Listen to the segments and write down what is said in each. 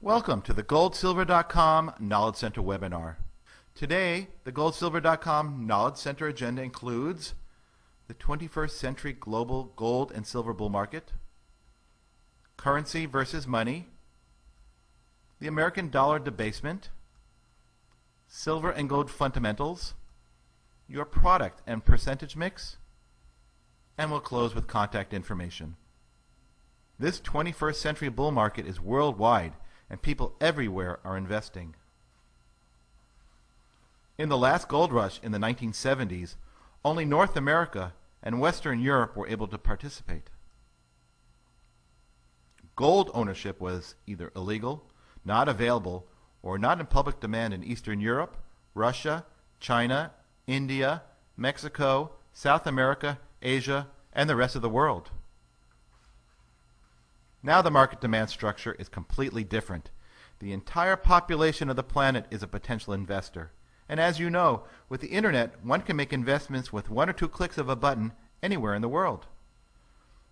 Welcome to the goldsilver.com Knowledge Center webinar. Today, the goldsilver.com Knowledge Center agenda includes the 21st century global gold and silver bull market, currency versus money, the American dollar debasement, silver and gold fundamentals, your product and percentage mix, and we'll close with contact information. This 21st century bull market is worldwide, and people everywhere are investing. In the last gold rush in the 1970s, only North America and Western Europe were able to participate. Gold ownership was either illegal, not available, or not in public demand in Eastern Europe, Russia, China, India, Mexico, South America, Asia, and the rest of the world. Now the market demand structure is completely different. The entire population of the planet is a potential investor. And as you know, with the internet, one can make investments with one or two clicks of a button anywhere in the world.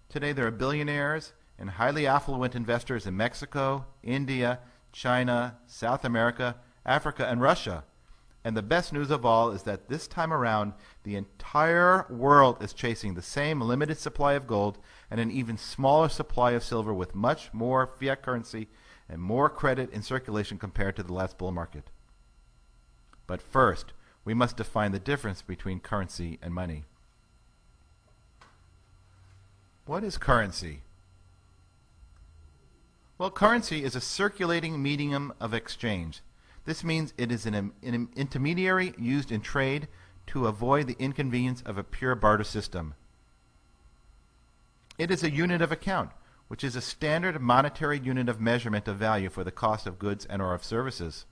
Today there are billionaires and highly affluent investors in Mexico, India, China, South America, Africa, and Russia. And the best news of all is that this time around, the entire world is chasing the same limited supply of gold and an even smaller supply of silver, with much more fiat currency and more credit in circulation compared to the last bull market. But first, we must define the difference between currency and money. What is currency? Well, currency is a circulating medium of exchange. This means it is an intermediary used in trade to avoid the inconvenience of a pure barter system. It is a unit of account, which is a standard monetary unit of measurement of value for the cost of goods and or of services.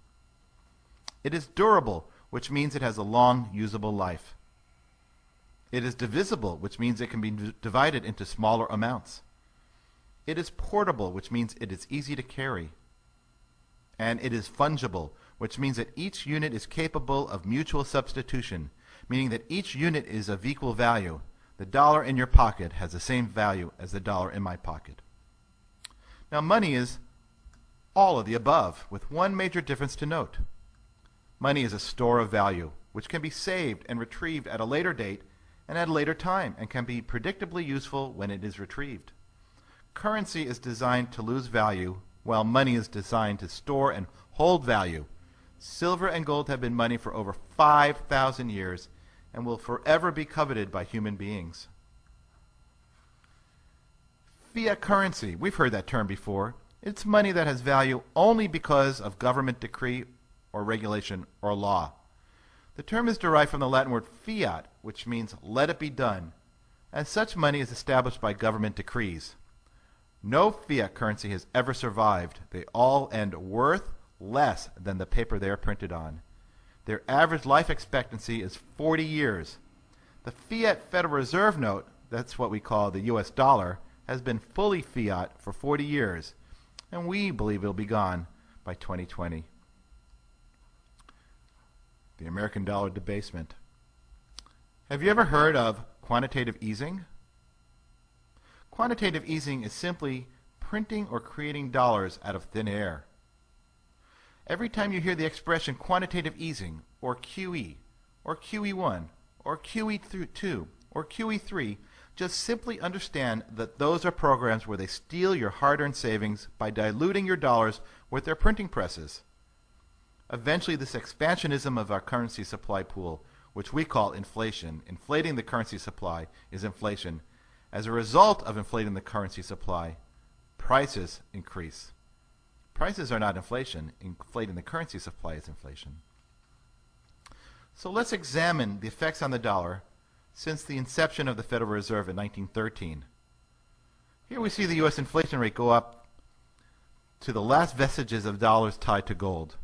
It is durable, which means it has a long usable life. It is divisible, which means it can be divided into smaller amounts. It is portable, which means it is easy to carry. And it is fungible, which means that each unit is capable of mutual substitution, meaning that each unit is of equal value. The dollar in your pocket has the same value as the dollar in my pocket. Now, money is all of the above, with one major difference to note. Money is a store of value, which can be saved and retrieved at a later date and at a later time, and can be predictably useful when it is retrieved. Currency is designed to lose value, while money is designed to store and hold value. Silver and gold have been money for over 5,000 years and will forever be coveted by human beings. Fiat currency, we've heard that term before. It's money that has value only because of government decree or regulation or law. The term is derived from the Latin word fiat, which means let it be done, and such money is established by government decrees. No fiat currency has ever survived. They all end worth less than the paper they are printed on. Their average life expectancy is 40 years. The fiat Federal Reserve note, that's what we call the US dollar, has been fully fiat for 40 years, and we believe it will be gone by 2020. The American dollar debasement. Have you ever heard of quantitative easing? Quantitative easing is simply printing or creating dollars out of thin air. Every time you hear the expression quantitative easing, or QE, or QE1, or QE2, or QE3, just simply understand that those are programs where they steal your hard-earned savings by diluting your dollars with their printing presses. Eventually, this expansionism of our currency supply pool, which we call inflation, inflating the currency supply, is inflation. As a result of inflating the currency supply, prices increase. Prices are not inflation. Inflating the currency supply is inflation. So let's examine the effects on the dollar since the inception of the Federal Reserve in 1913. Here we see the U.S. inflation rate go up to the last vestiges of dollars tied to gold.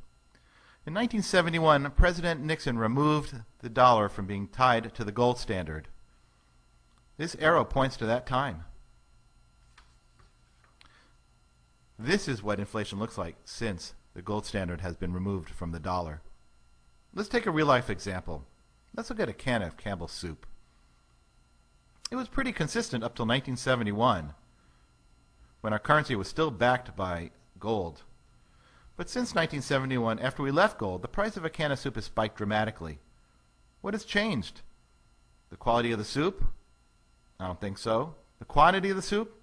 In 1971, President Nixon removed the dollar from being tied to the gold standard. This arrow points to that time. This is what inflation looks like since the gold standard has been removed from the dollar. Let's take a real-life example. Let's look at a can of Campbell's soup. It was pretty consistent up till 1971, when our currency was still backed by gold. But since 1971, after we left gold, the price of a can of soup has spiked dramatically. What has changed? The quality of the soup? I don't think so. The quantity of the soup?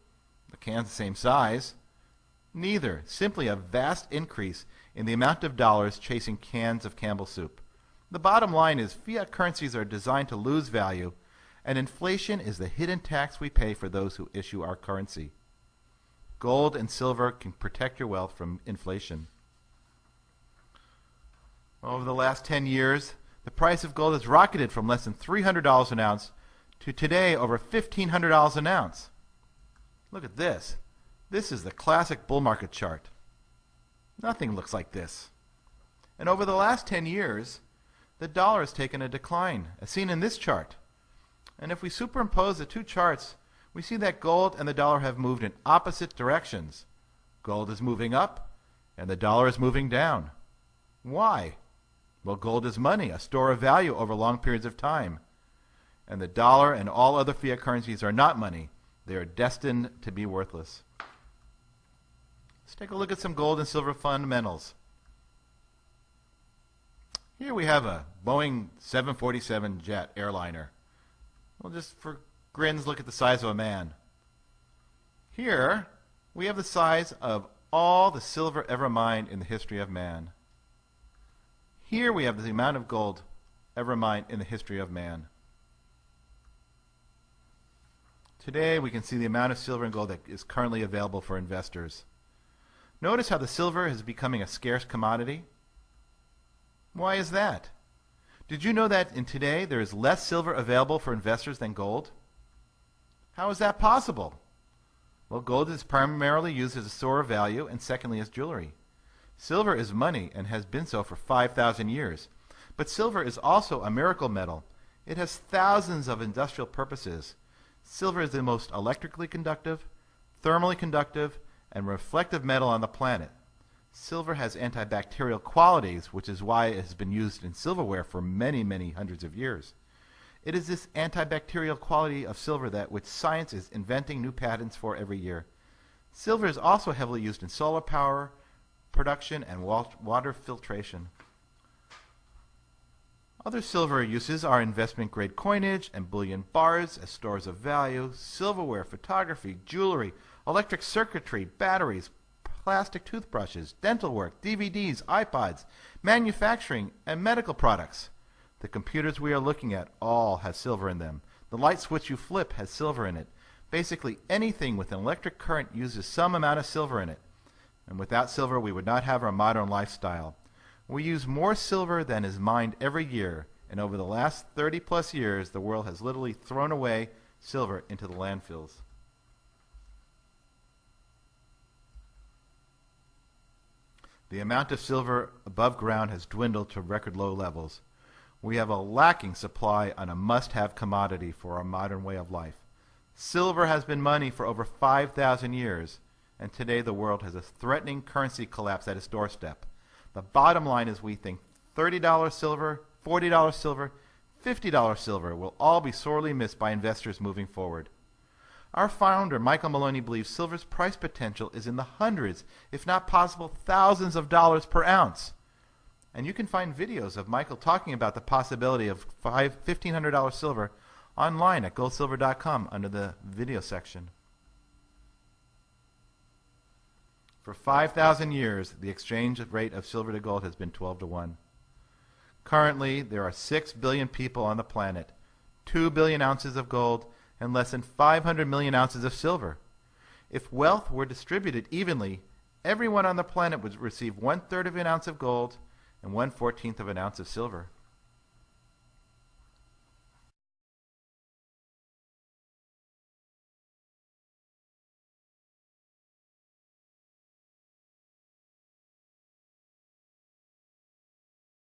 The can's the same size. Neither. Simply a vast increase in the amount of dollars chasing cans of Campbell's soup. The bottom line is fiat currencies are designed to lose value, and inflation is the hidden tax we pay for those who issue our currency. Gold and silver can protect your wealth from inflation. Over the last 10 years, the price of gold has rocketed from less than $300 an ounce to today over $1,500 an ounce. Look at this. This is the classic bull market chart. Nothing looks like this. And over the last 10 years, the dollar has taken a decline, as seen in this chart. And if we superimpose the two charts, we see that gold and the dollar have moved in opposite directions. Gold is moving up, and the dollar is moving down. Why? Well, gold is money, a store of value over long periods of time. And the dollar and all other fiat currencies are not money. They are destined to be worthless. Let's take a look at some gold and silver fundamentals. Here we have a Boeing 747 jet airliner. Well, just for grins, look at the size of a man. Here we have the size of all the silver ever mined in the history of man. Here we have the amount of gold ever mined in the history of man. Today we can see the amount of silver and gold that is currently available for investors. Notice how the silver is becoming a scarce commodity. Why is that? Did you know that in today there is less silver available for investors than gold? How is that possible? Well, gold is primarily used as a store of value and secondly as jewelry. Silver is money and has been so for 5,000 years. But silver is also a miracle metal. It has thousands of industrial purposes. Silver is the most electrically conductive, thermally conductive, and reflective metal on the planet. Silver has antibacterial qualities, which is why it has been used in silverware for many, many hundreds of years. It is this antibacterial quality of silver that which science is inventing new patents for every year. Silver is also heavily used in solar power production and water filtration. Other silver uses are investment-grade coinage and bullion bars as stores of value, silverware, photography, jewelry, electric circuitry, batteries, plastic toothbrushes, dental work, DVDs, iPods, manufacturing, and medical products. The computers we are looking at all have silver in them. The light switch you flip has silver in it. Basically anything with an electric current uses some amount of silver in it. And without silver we would not have our modern lifestyle. We use more silver than is mined every year, and over the last 30 plus years the world has literally thrown away silver into the landfills. The amount of silver above ground has dwindled to record low levels. We have a lacking supply on a must-have commodity for our modern way of life. Silver has been money for over 5,000 years, and today the world has a threatening currency collapse at its doorstep. The bottom line is we think $30 silver, $40 silver, $50 silver will all be sorely missed by investors moving forward. Our founder, Michael Maloney, believes silver's price potential is in the hundreds, if not possible thousands of dollars per ounce. And you can find videos of Michael talking about the possibility of $1,500 silver online at goldsilver.com under the video section. For 5,000 years, the exchange rate of silver to gold has been 12 to 1. Currently, there are 6 billion people on the planet, 2 billion ounces of gold, and less than 500 million ounces of silver. If wealth were distributed evenly, everyone on the planet would receive 1/3 of an ounce of gold and 1/14 of an ounce of silver.